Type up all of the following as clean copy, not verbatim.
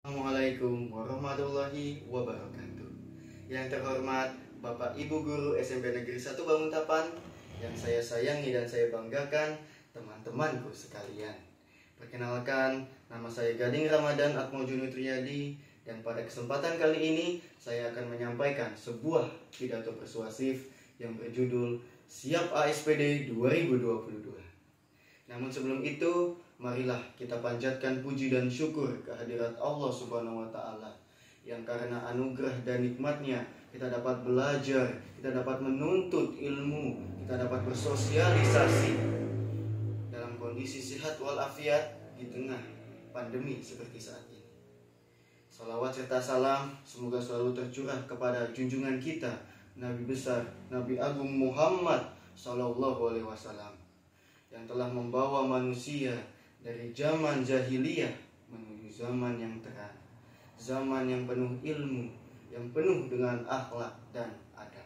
Assalamualaikum warahmatullahi wabarakatuh. Yang terhormat Bapak Ibu Guru SMP Negeri 1 Banguntapan, yang saya sayangi dan saya banggakan, teman-temanku sekalian. Perkenalkan, nama saya Gading Ramadan Atmojo Nutriyadi, dan pada kesempatan kali ini saya akan menyampaikan sebuah pidato persuasif yang berjudul Siap ASPD 2022. Namun sebelum itu, marilah kita panjatkan puji dan syukur kehadirat Allah Subhanahu wa Ta'ala, yang karena anugerah dan nikmatnya kita dapat belajar, kita dapat menuntut ilmu, kita dapat bersosialisasi dalam kondisi sehat walafiat di tengah pandemi seperti saat ini. Salawat serta salam semoga selalu tercurah kepada junjungan kita, Nabi besar, Nabi Agung Muhammad Sallallahu Alaihi Wasallam, yang telah membawa manusia dari zaman jahiliyah menuju zaman yang terang, zaman yang penuh ilmu, yang penuh dengan akhlak dan adab.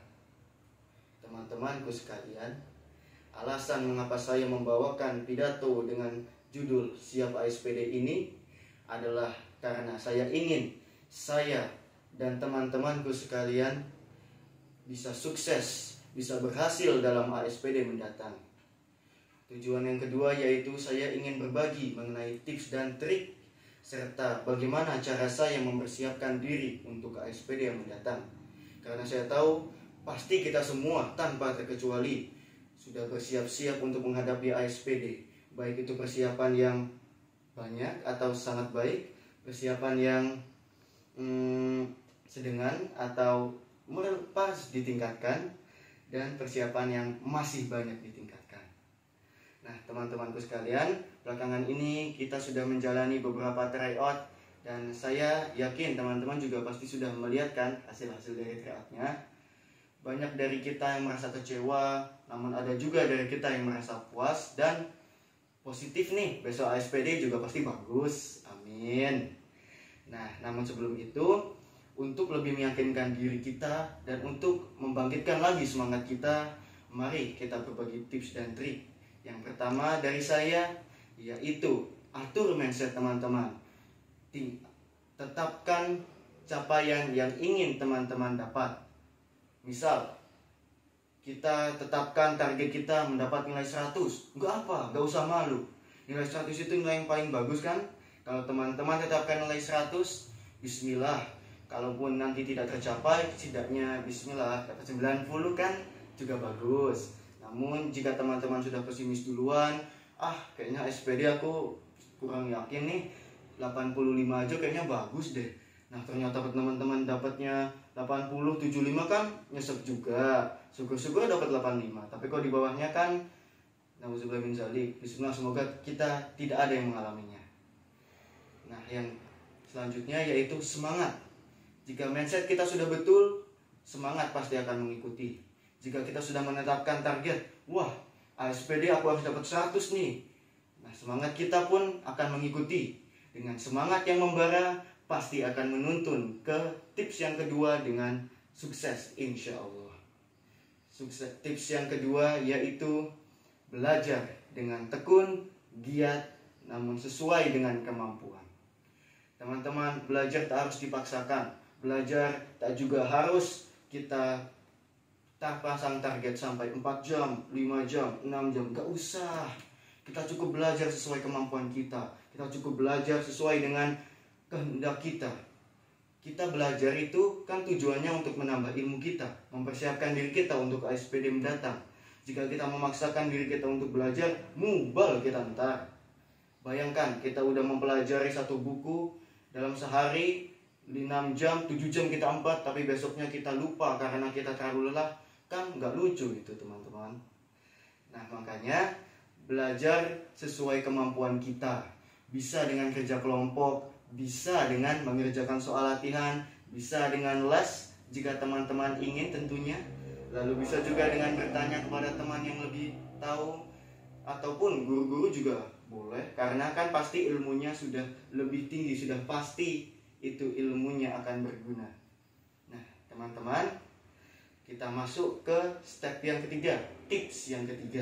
Teman-temanku sekalian, alasan mengapa saya membawakan pidato dengan judul Siap ASPD ini adalah karena saya ingin saya dan teman-temanku sekalian bisa sukses, bisa berhasil dalam ASPD mendatang. Tujuan yang kedua yaitu saya ingin berbagi mengenai tips dan trik serta bagaimana cara saya mempersiapkan diri untuk ASPD yang mendatang. Karena saya tahu pasti kita semua tanpa terkecuali sudah bersiap-siap untuk menghadapi ASPD. Baik itu persiapan yang banyak atau sangat baik, persiapan yang sedengan atau pas ditingkatkan, dan persiapan yang masih banyak ditingkatkan. Nah, teman-temanku sekalian, belakangan ini kita sudah menjalani beberapa tryout, dan saya yakin teman-teman juga pasti sudah melihat kan hasil-hasil dari tryoutnya. Banyak dari kita yang merasa kecewa, namun ada juga dari kita yang merasa puas dan positif nih, besok ASPD juga pasti bagus, amin. Nah, namun sebelum itu, untuk lebih meyakinkan diri kita dan untuk membangkitkan lagi semangat kita, mari kita berbagi tips dan trik. Yang pertama dari saya yaitu atur mindset teman-teman. Tetapkan capaian yang ingin teman-teman dapat. Misal, kita tetapkan target kita mendapat nilai 100. Nggak usah malu. Nilai 100 itu nilai yang paling bagus kan? Kalau teman-teman tetapkan nilai 100, bismillah. Kalaupun nanti tidak tercapai, setidaknya bismillah, dapat 90 kan juga bagus. Namun jika teman-teman sudah pesimis duluan, kayaknya SPD aku kurang yakin nih, 85 aja kayaknya bagus deh. Nah, ternyata teman-teman dapatnya 80, 75 kan nyesek juga. Syukur-syukur dapat 85. Tapi kalau di bawahnya kan, nauzubillah min dzalik. Bismillah, semoga kita tidak ada yang mengalaminya. Nah, yang selanjutnya yaitu semangat. Jika mindset kita sudah betul, semangat pasti akan mengikuti. Jika kita sudah menetapkan target, ASPD aku harus dapat 100 nih. Nah, semangat kita pun akan mengikuti. Dengan semangat yang membara, pasti akan menuntun ke tips yang kedua dengan sukses, insya Allah. Tips yang kedua yaitu belajar dengan tekun, giat, namun sesuai dengan kemampuan. Teman-teman, belajar tak harus dipaksakan. Belajar tak juga harus kita pasang target sampai 4 jam, 5 jam, 6 jam. Gak usah. Kita cukup belajar sesuai kemampuan kita. Kita cukup belajar sesuai dengan kehendak kita. Kita belajar itu kan tujuannya untuk menambah ilmu kita, mempersiapkan diri kita untuk ASPD mendatang. Jika kita memaksakan diri kita untuk belajar, mubal kita ntar. Bayangkan kita udah mempelajari satu buku dalam sehari 6 jam, 7 jam kita empat, tapi besoknya kita lupa karena kita terlalu lelah. Kan nggak lucu itu, teman-teman. Nah, makanya belajar sesuai kemampuan kita. Bisa dengan kerja kelompok, bisa dengan mengerjakan soal latihan, bisa dengan les jika teman-teman ingin tentunya. Lalu bisa juga dengan bertanya kepada teman yang lebih tahu, ataupun guru-guru juga boleh, karena kan pasti ilmunya sudah lebih tinggi, sudah pasti itu ilmunya akan berguna. Nah, teman-teman, kita masuk ke step yang ketiga, tips yang ketiga,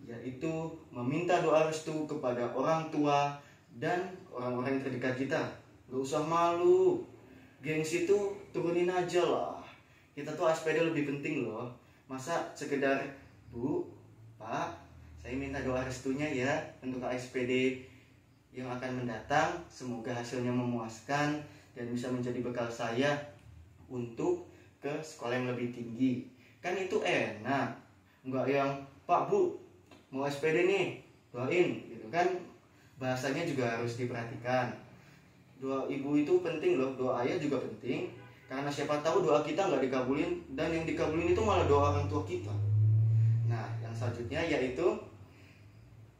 yaitu meminta doa restu kepada orang tua dan orang-orang terdekat kita. Gak usah malu. Gengsi tuh turunin aja lah. Kita tuh ASPD lebih penting loh. Masa sekedar, Bu, Pak, saya minta doa restunya ya untuk ASPD yang akan mendatang. Semoga hasilnya memuaskan dan bisa menjadi bekal saya untuk ke sekolah yang lebih tinggi. Kan itu enak. Enggak yang, Pak, Bu, mau SPD nih, doain gitu kan. Bahasanya juga harus diperhatikan. Doa ibu itu penting loh, doa ayah juga penting. Karena siapa tahu doa kita nggak dikabulin, dan yang dikabulin itu malah doa orang tua kita. Nah, yang selanjutnya yaitu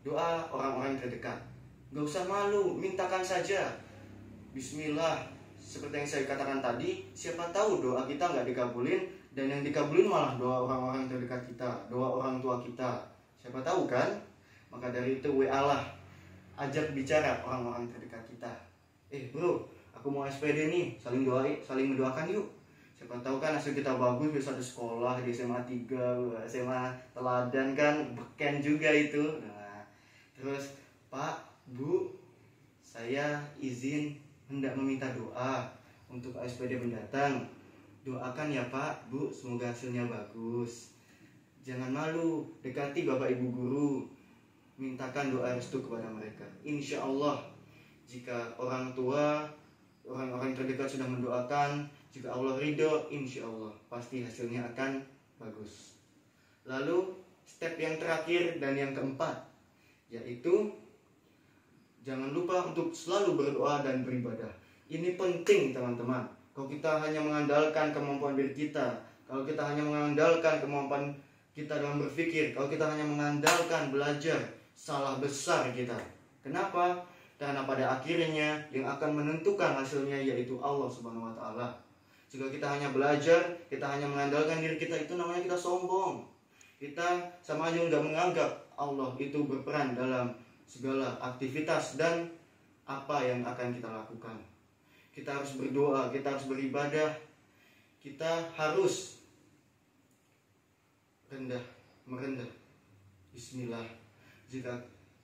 doa orang-orang terdekat. Gak usah malu, mintakan saja. Bismillah. Seperti yang saya katakan tadi, siapa tahu doa kita nggak dikabulin, dan yang dikabulin malah doa orang-orang terdekat kita, doa orang tua kita. Siapa tahu kan? Maka dari itu WA lah, ajak bicara orang-orang terdekat kita. Bro, aku mau SPD nih, saling mendoakan yuk. Siapa tahu kan hasil kita bagus, bisa di sekolah di SMA 3, SMA teladan kan, beken juga itu. Nah, terus Pak, Bu, saya izin hendak meminta doa untuk SPD mendatang. Doakan ya Pak, Bu, semoga hasilnya bagus. Jangan malu, dekati Bapak Ibu guru, mintakan doa restu kepada mereka. Insya Allah, jika orang tua, orang-orang terdekat sudah mendoakan, jika Allah ridho, insya Allah pasti hasilnya akan bagus. Lalu step yang terakhir dan yang keempat, yaitu jangan lupa untuk selalu berdoa dan beribadah. Ini penting teman-teman. Kalau kita hanya mengandalkan kemampuan diri kita, kalau kita hanya mengandalkan kemampuan kita dalam berpikir, kalau kita hanya mengandalkan belajar, salah besar kita. Kenapa? Karena pada akhirnya yang akan menentukan hasilnya yaitu Allah Subhanahu wa Ta'ala. Jika kita hanya belajar, kita hanya mengandalkan diri kita, itu namanya kita sombong. Kita sama aja nggak menganggap Allah itu berperan dalam segala aktivitas dan apa yang akan kita lakukan. Kita harus berdoa, kita harus beribadah, kita harus merendah. Bismillah. Jika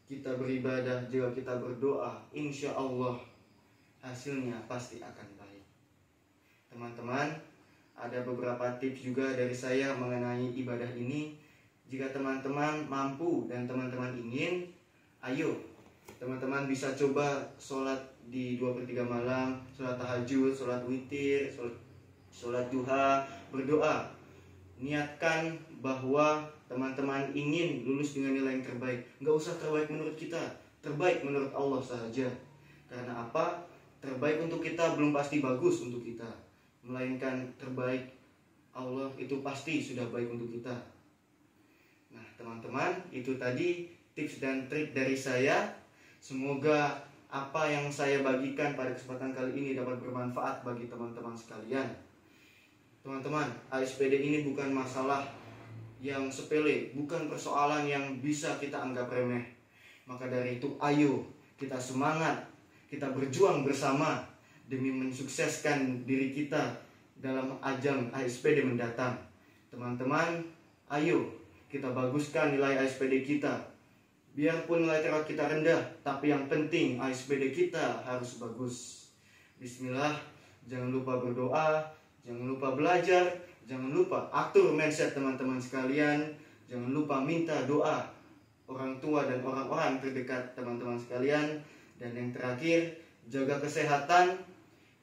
kita beribadah, jika kita berdoa, insya Allah hasilnya pasti akan baik. Teman-teman, ada beberapa tips juga dari saya mengenai ibadah ini. Jika teman-teman mampu dan teman-teman ingin, ayo teman-teman bisa coba sholat di 2/3 malam, sholat tahajud, sholat witir, sholat duha, berdoa. Niatkan bahwa teman-teman ingin lulus dengan nilai yang terbaik. Nggak usah terbaik menurut kita, terbaik menurut Allah saja. Karena apa? Terbaik untuk kita belum pasti bagus untuk kita, melainkan terbaik Allah itu pasti sudah baik untuk kita. Nah teman-teman, itu tadi tips dan trik dari saya. Semoga apa yang saya bagikan pada kesempatan kali ini dapat bermanfaat bagi teman-teman sekalian. Teman-teman, ASPD ini bukan masalah yang sepele, bukan persoalan yang bisa kita anggap remeh. Maka dari itu ayo kita semangat, kita berjuang bersama demi mensukseskan diri kita dalam ajang ASPD mendatang. Teman-teman, ayo kita baguskan nilai ASPD kita. Biarpun nilai terawat kita rendah, tapi yang penting ASPD kita harus bagus. Bismillah, jangan lupa berdoa, jangan lupa belajar, jangan lupa atur mindset teman-teman sekalian. Jangan lupa minta doa orang tua dan orang-orang terdekat teman-teman sekalian. Dan yang terakhir, jaga kesehatan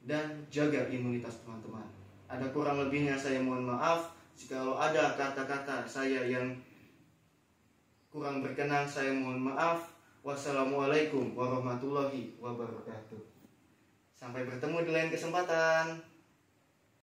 dan jaga imunitas teman-teman. Ada kurang lebihnya saya mohon maaf. Jika ada kata-kata saya yang kurang berkenan, saya mohon maaf. Wassalamualaikum warahmatullahi wabarakatuh. Sampai bertemu di lain kesempatan.